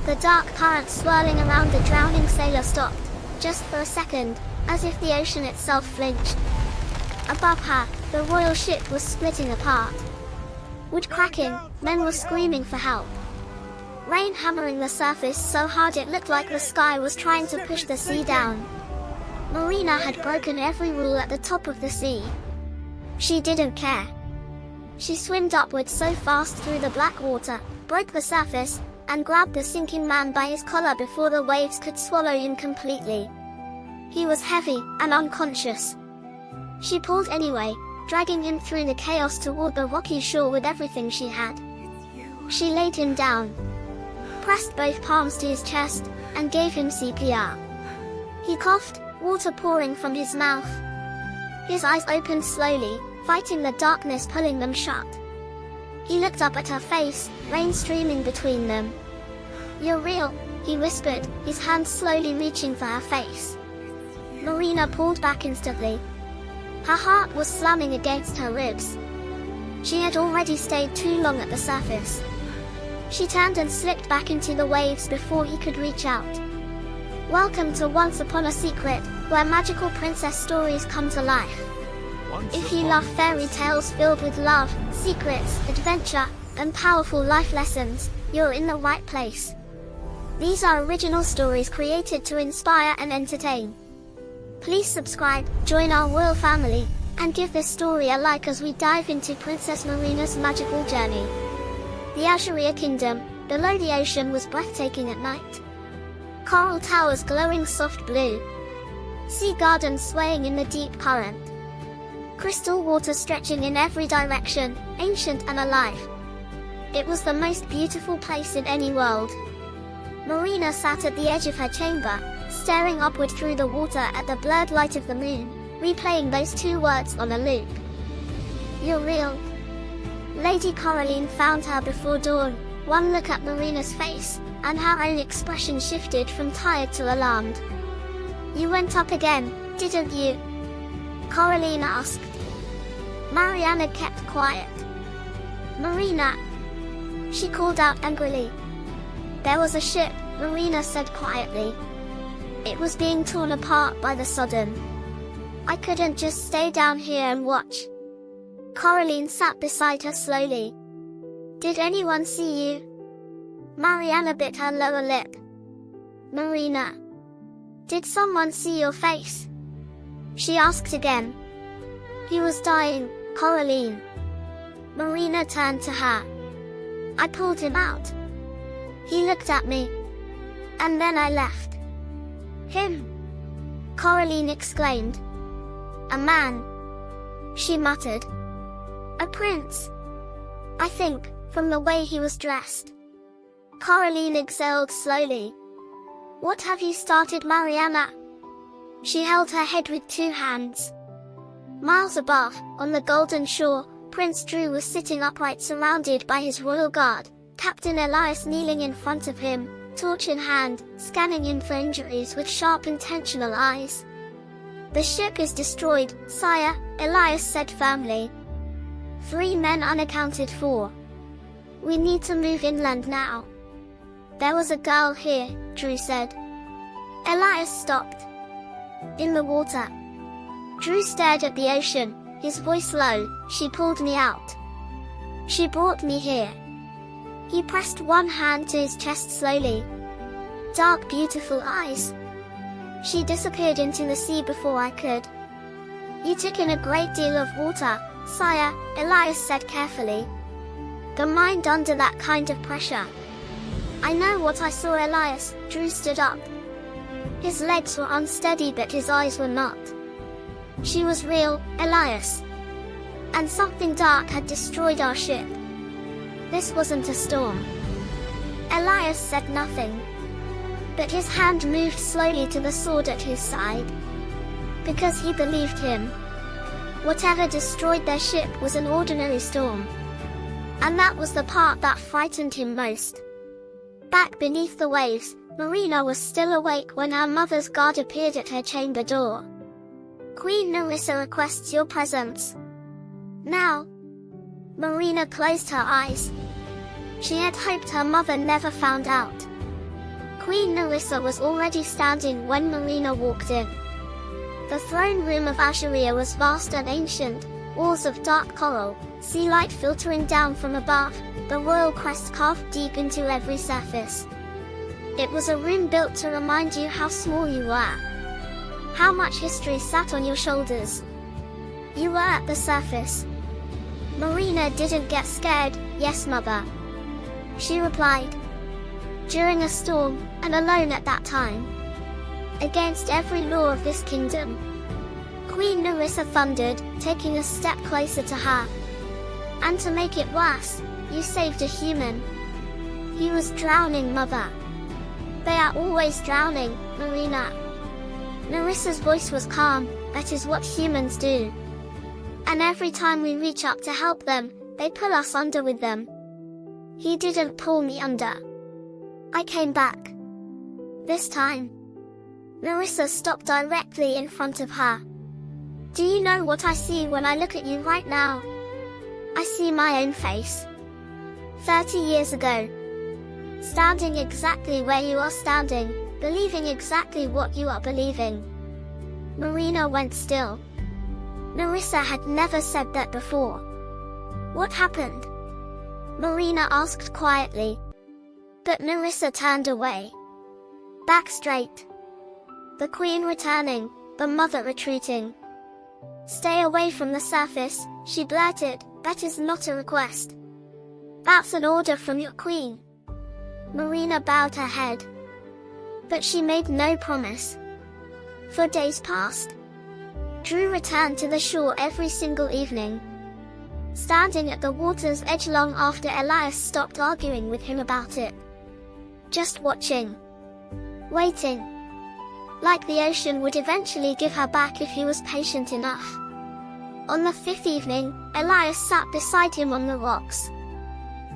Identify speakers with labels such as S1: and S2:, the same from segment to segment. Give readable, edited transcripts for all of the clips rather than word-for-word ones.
S1: The dark current swirling around the drowning sailor stopped, just for a second, as if the ocean itself flinched. Above her, the royal ship was splitting apart. Wood cracking, men were screaming for help. Rain hammering the surface so hard it looked like the sky was trying to push the sea down. Marina had broken every rule at the top of the sea. She didn't care. She swam upward so fast through the black water, broke the surface, and grabbed the sinking man by his collar before the waves could swallow him completely. He was heavy and unconscious. She pulled anyway, dragging him through the chaos toward the rocky shore with everything she had. She laid him down, pressed both palms to his chest, and gave him CPR. He coughed, water pouring from his mouth. His eyes opened slowly, fighting the darkness pulling them shut. He looked up at her face, rain streaming between them. "You're real," he whispered, his hands slowly reaching for her face. Marina pulled back instantly. Her heart was slamming against her ribs. She had already stayed too long at the surface. She turned and slipped back into the waves before he could reach out. Welcome to Once Upon a Secret, where magical princess stories come to life. If you love fairy tales filled with love, secrets, adventure, and powerful life lessons, you're in the right place. These are original stories created to inspire and entertain. Please subscribe, join our royal family, and give this story a like as we dive into Princess Marina's magical journey. The Azure Kingdom, below the ocean, was breathtaking at night. Coral towers glowing soft blue. Sea gardens swaying in the deep current. Crystal water stretching in every direction, ancient and alive. It was the most beautiful place in any world. Marina sat at the edge of her chamber, staring upward through the water at the blurred light of the moon, replaying those two words on a loop. "You're real." Lady Coraline found her before dawn. One look at Marina's face, and her own expression shifted from tired to alarmed. "You went up again, didn't you?" Coraline asked. Mariana kept quiet. "Marina!" she called out angrily. "There was a ship," Marina said quietly. "It was being torn apart by the sodden. I couldn't just stay down here and watch." Coraline sat beside her slowly. "Did anyone see you?" Mariana bit her lower lip. "Marina, did someone see your face?" she asked again. "He was dying, Coraline." Marina turned to her. "I pulled him out. He looked at me. And then I left." "Him?" Coraline exclaimed. "A man," she muttered. "A prince, I think, from the way he was dressed." Coraline exhaled slowly. "What have you started, Mariana?" She held her head with two hands. Miles above, on the golden shore, Prince Drew was sitting upright surrounded by his royal guard, Captain Elias kneeling in front of him, torch in hand, scanning him for injuries with sharp intentional eyes. "The ship is destroyed, sire," Elias said firmly. 3 men unaccounted for. "We need to move inland now." "There was a girl here," Drew said. Elias stopped. "In the water." Drew stared at the ocean, his voice low. "She pulled me out. She brought me here." He pressed one hand to his chest slowly. "Dark, beautiful eyes. She disappeared into the sea before I could." "You took in a great deal of water, sire," Elias said carefully. "The mind under that kind of pressure." "I know what I saw, Elias." Drew stood up. His legs were unsteady but his eyes were not. "She was real, Elias. And something dark had destroyed our ship. This wasn't a storm." Elias said nothing. But his hand moved slowly to the sword at his side. Because he believed him. Whatever destroyed their ship was an ordinary storm. And that was the part that frightened him most. Back beneath the waves, Marina was still awake when her mother's guard appeared at her chamber door. "Queen Nerissa requests your presence. Now." Marina closed her eyes. She had hoped her mother never found out. Queen Nerissa was already standing when Marina walked in. The throne room of Asheria was vast and ancient, walls of dark coral, sea light filtering down from above, the royal crest carved deep into every surface. It was a room built to remind you how small you were. How much history sat on your shoulders. You were at the surface. Marina didn't get scared. "Yes, mother," she replied. "During a storm, and alone at that time. Against every law of this kingdom." Queen Nerissa thundered, taking a step closer to her. "And to make it worse, you saved a human." "He was drowning, mother." "They are always drowning, Marina." Nerissa's voice was calm. "That is what humans do. And every time we reach up to help them, they pull us under with them. He didn't pull me under. I came back. This time." Nerissa stopped directly in front of her. "Do you know what I see when I look at you right now? I see my own face. 30 years ago. Standing exactly where you are standing, believing exactly what you are believing." Marina went still. Nerissa had never said that before. "What happened?" Marina asked quietly. But Nerissa turned away. Back straight. The queen returning, the mother retreating. "Stay away from the surface," she blurted. "That is not a request. That's an order from your queen." Marina bowed her head. But she made no promise. For days passed. Drew returned to the shore every single evening, standing at the water's edge long after Elias stopped arguing with him about it. Just watching. Waiting. Like the ocean would eventually give her back if he was patient enough. On the 5th evening, Elias sat beside him on the rocks.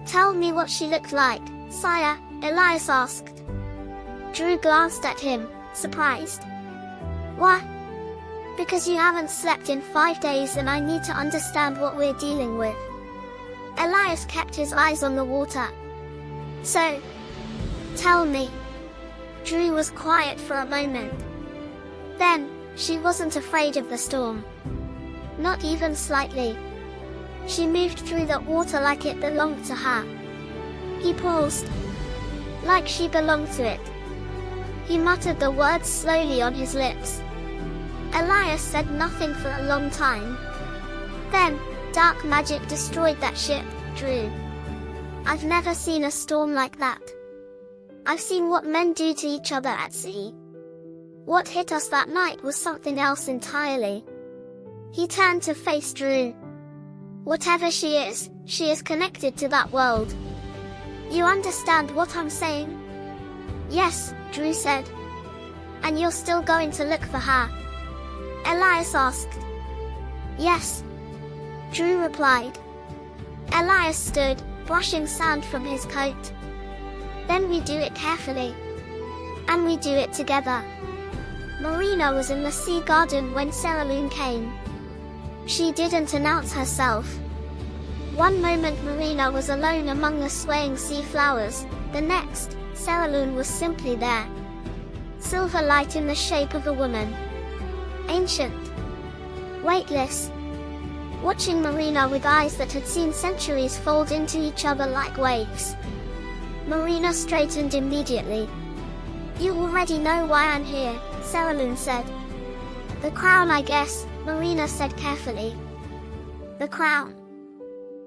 S1: "Tell me what she looked like, sire," Elias asked. Drew glanced at him, surprised. "What?" "Because you haven't slept in 5 days and I need to understand what we're dealing with." Elias kept his eyes on the water. "So, tell me." Drew was quiet for a moment. Then, she wasn't afraid of the storm. Not even slightly. She moved through the water like it belonged to her. He paused. Like she belonged to it. He muttered the words slowly on his lips. Elias said nothing for a long time. Then, dark magic destroyed that ship, Drew. I've never seen a storm like that. I've seen what men do to each other at sea. What hit us that night was something else entirely. He turned to face Drew. Whatever she is connected to that world. You understand what I'm saying? Yes, Drew said. And you're still going to look for her? Elias asked. Yes. Drew replied. Elias stood, brushing sand from his coat. Then we do it carefully. And we do it together. Marina was in the sea garden when Ceraloon came. She didn't announce herself. One moment Marina was alone among the swaying sea flowers, the next, Ceraloon was simply there. Silver light in the shape of a woman. Ancient. Weightless. Watching Marina with eyes that had seen centuries fold into each other like waves. Marina straightened immediately. You already know why I'm here, Ceraloon said. The crown, I guess, Marina said carefully. The crown.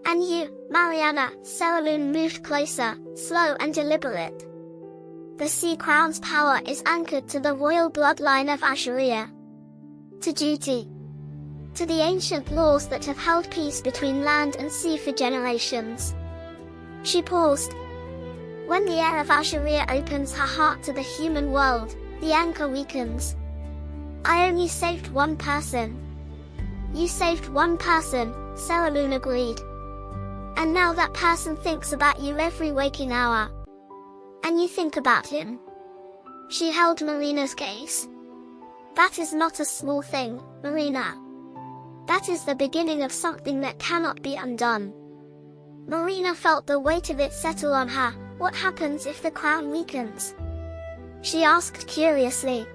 S1: And you, Mariana, Ceraloon moved closer, slow and deliberate. The sea crown's power is anchored to the royal bloodline of Asheria. To duty. To the ancient laws that have held peace between land and sea for generations. She paused. When the air of Asheria opens her heart to the human world, the anchor weakens. I only saved one person. You saved one person, Ceraloon agreed. And now that person thinks about you every waking hour. And you think about him. She held Marina's gaze. That is not a small thing, Marina. That is the beginning of something that cannot be undone. Marina felt the weight of it settle on her. What happens if the crown weakens? She asked curiously.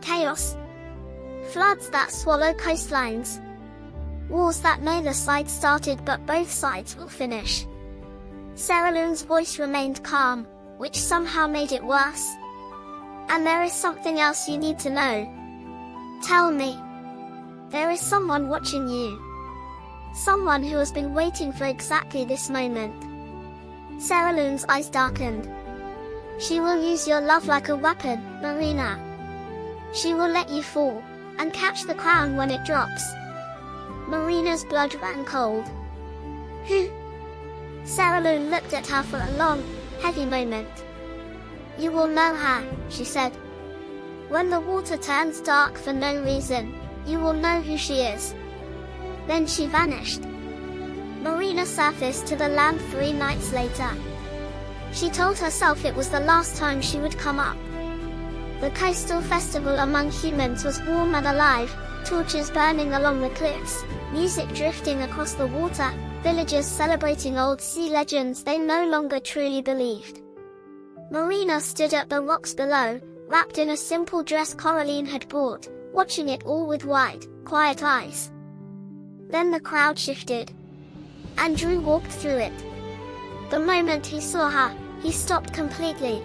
S1: Chaos. Floods that swallow coastlines. Wars that neither side started but both sides will finish. Ceraloon's voice remained calm, which somehow made it worse. And there is something else you need to know. Tell me. There is someone watching you. Someone who has been waiting for exactly this moment. Ceraloon's eyes darkened. She will use your love like a weapon, Marina. She will let you fall, and catch the crown when it drops. Marina's blood ran cold. Who? Ceraloon looked at her for a long, heavy moment. You will know her, she said. When the water turns dark for no reason, you will know who she is. Then she vanished. Marina surfaced to the land 3 nights later. She told herself it was the last time she would come up. The coastal festival among humans was warm and alive, torches burning along the cliffs, music drifting across the water, villagers celebrating old sea legends they no longer truly believed. Marina stood at the rocks below, wrapped in a simple dress Coraline had bought, watching it all with wide, quiet eyes. Then the crowd shifted. And Drew walked through it. The moment he saw her, he stopped completely.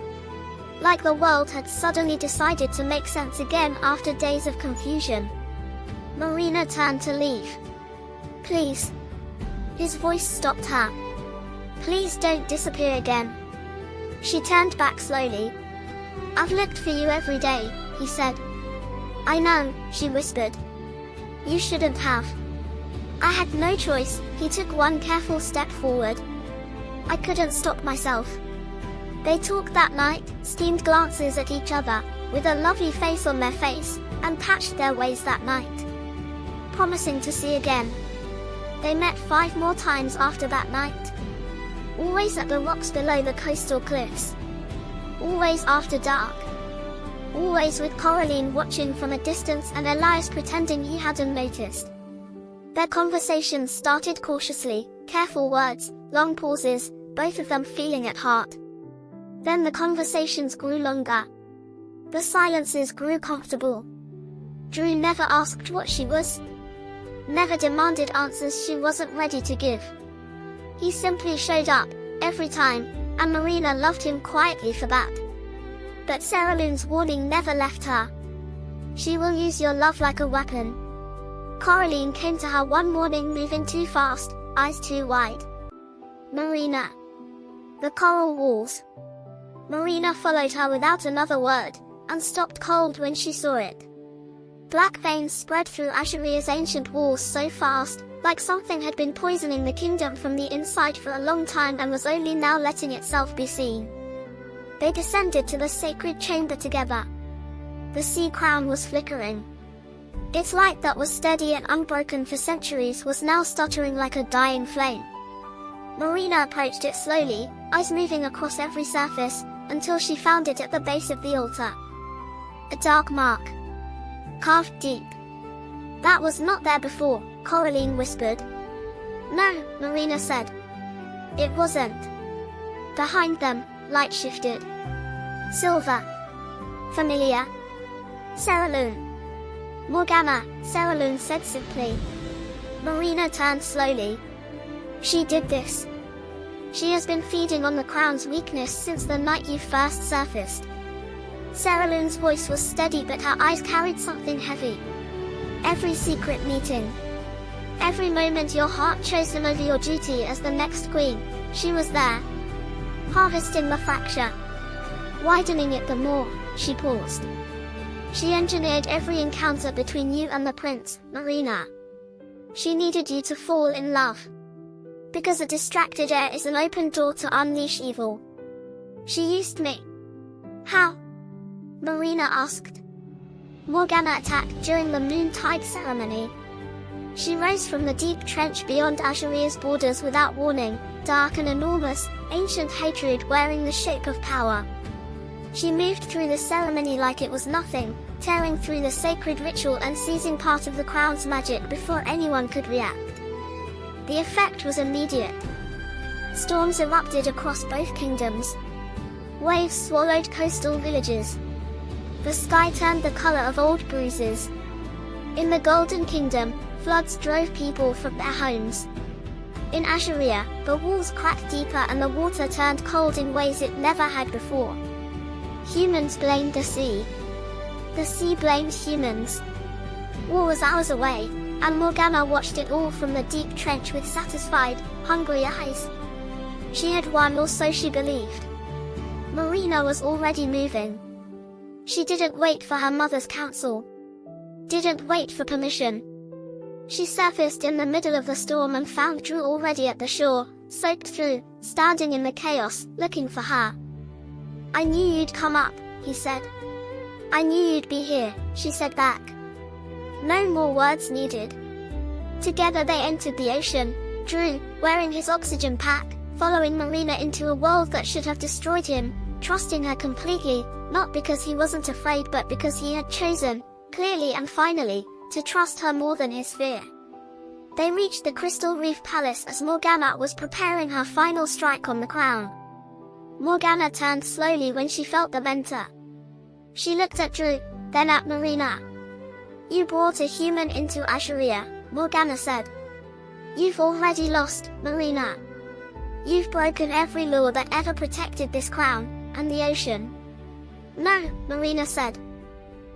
S1: Like the world had suddenly decided to make sense again after days of confusion. Marina turned to leave. Please. His voice stopped her. Please don't disappear again. She turned back slowly. I've looked for you every day, he said. I know, she whispered. You shouldn't have. I had no choice. He took one careful step forward. I couldn't stop myself. They talked that night, steamed glances at each other, with a lovely face on their face, and patched their ways that night. Promising to see again. They met 5 more times after that night. Always at the rocks below the coastal cliffs. Always after dark. Always with Coraline watching from a distance and Elias pretending he hadn't noticed. Their conversations started cautiously, careful words, long pauses, both of them feeling at heart. Then the conversations grew longer. The silences grew comfortable. Drew never asked what she was. Never demanded answers she wasn't ready to give. He simply showed up, every time, and Marina loved him quietly for that. But Ceraloon's warning never left her. She will use your love like a weapon. Coraline came to her one morning moving too fast, eyes too wide. Marina. The coral walls. Marina followed her without another word, and stopped cold when she saw it. Black veins spread through Azuria's ancient walls so fast, like something had been poisoning the kingdom from the inside for a long time and was only now letting itself be seen. They descended to the sacred chamber together. The sea crown was flickering. Its light that was steady and unbroken for centuries was now stuttering like a dying flame. Marina approached it slowly, eyes moving across every surface, until she found it at the base of the altar. A dark mark. Carved deep. That was not there before, Coraline whispered. No, Marina said. It wasn't. Behind them, light shifted. Silver. Familiar. Ceraloon. Morgana, Ceraloon said simply. Marina turned slowly. She did this. She has been feeding on the crown's weakness since the night you first surfaced. Ceraloon's voice was steady but her eyes carried something heavy. Every secret meeting. Every moment your heart chose him over your duty as the next queen, she was there. Harvesting the fracture. Widening it the more, she paused. She engineered every encounter between you and the prince, Marina. She needed you to fall in love. Because a distracted heir is an open door to unleash evil. She used me. How? Marina asked. Morgana attacked during the Moontide ceremony. She rose from the deep trench beyond Azuria's borders without warning, dark and enormous, ancient hatred wearing the shape of power. She moved through the ceremony like it was nothing, tearing through the sacred ritual and seizing part of the crown's magic before anyone could react. The effect was immediate. Storms erupted across both kingdoms. Waves swallowed coastal villages. The sky turned the color of old bruises. In the Golden Kingdom, floods drove people from their homes. In Assyria, the walls cracked deeper and the water turned cold in ways it never had before. Humans blamed the sea. The sea blamed humans. War was hours away, and Morgana watched it all from the deep trench with satisfied, hungry eyes. She had won, or so she believed. Marina was already moving. She didn't wait for her mother's counsel. Didn't wait for permission. She surfaced in the middle of the storm and found Drew already at the shore, soaked through, standing in the chaos, looking for her. "I knew you'd come up," he said. "I knew you'd be here," she said back. No more words needed. Together they entered the ocean, Drew, wearing his oxygen pack, following Marina into a world that should have destroyed him, trusting her completely, not because he wasn't afraid but because he had chosen, clearly and finally, to trust her more than his fear. They reached the Crystal Reef Palace as Morgana was preparing her final strike on the crown. Morgana turned slowly when she felt them enter. She looked at Drew, then at Marina. "You brought a human into Assyria," Morgana said. "You've already lost, Marina. You've broken every law that ever protected this crown, and the ocean." "No," Marina said.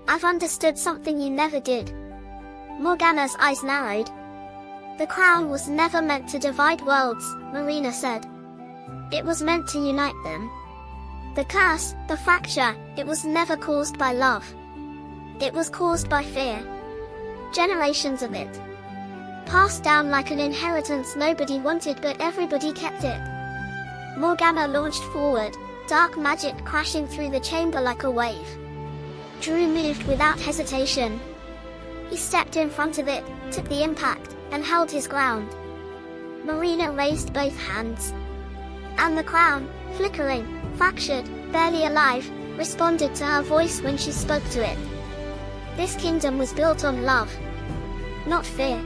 S1: "I've understood something you never did." Morgana's eyes narrowed. "The crown was never meant to divide worlds," Marina said. "It was meant to unite them. The curse, the fracture, it was never caused by love. It was caused by fear. Generations of it. Passed down like an inheritance nobody wanted but everybody kept it." Morgana launched forward, dark magic crashing through the chamber like a wave. Drew moved without hesitation. He stepped in front of it, took the impact, and held his ground. Marina raised both hands. And the crown, flickering, fractured, barely alive, responded to her voice when she spoke to it. This kingdom was built on love, not fear.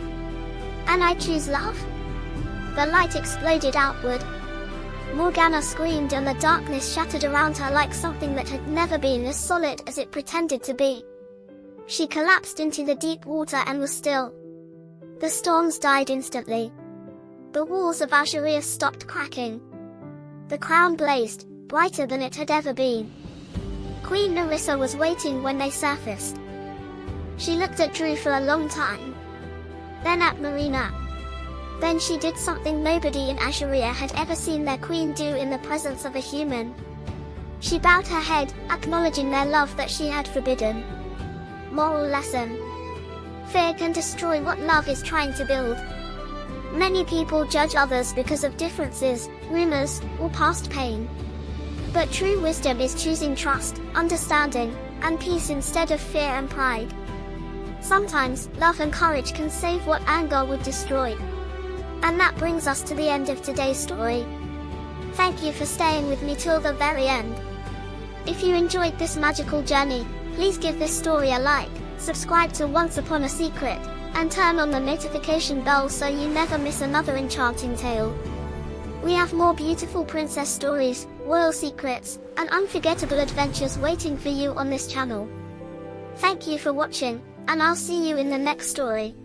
S1: And I choose love. The light exploded outward. Morgana screamed and the darkness shattered around her like something that had never been as solid as it pretended to be. She collapsed into the deep water and was still. The storms died instantly. The walls of Assyria stopped cracking. The crown blazed, brighter than it had ever been. Queen Narissa was waiting when they surfaced. She looked at Drew for a long time. Then at Marina. Then she did something nobody in Assyria had ever seen their queen do in the presence of a human. She bowed her head, acknowledging their love that she had forbidden. Moral lesson. Fear can destroy what love is trying to build. Many people judge others because of differences, rumors, or past pain. But true wisdom is choosing trust, understanding, and peace instead of fear and pride. Sometimes, love and courage can save what anger would destroy. And that brings us to the end of today's story. Thank you for staying with me till the very end. If you enjoyed this magical journey, please give this story a like, subscribe to Once Upon a Secret, and turn on the notification bell so you never miss another enchanting tale. We have more beautiful princess stories, royal secrets, and unforgettable adventures waiting for you on this channel. Thank you for watching, and I'll see you in the next story.